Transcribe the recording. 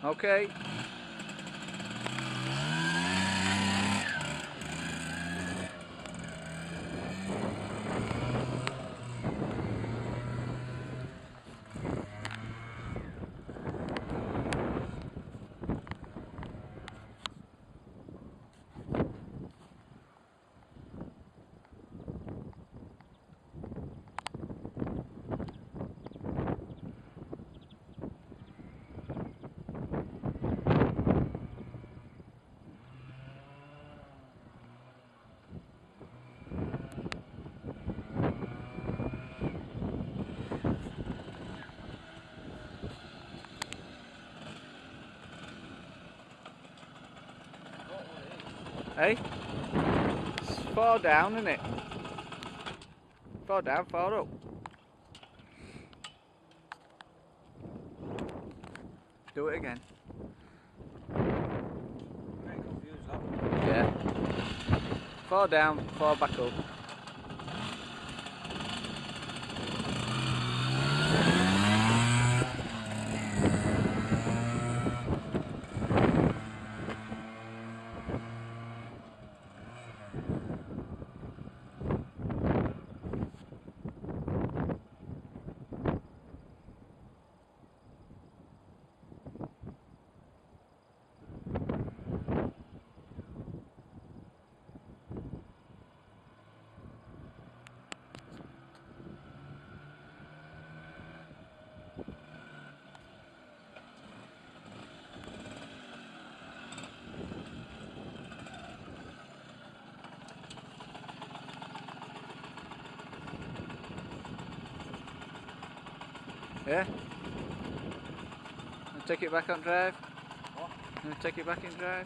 Okay. Hey? It's far down, isn't it? Far down, far up. Do it again. Very confused, that. Yeah. Far down, far back up. Yeah? And take it back on drive? What? And take it back in drive?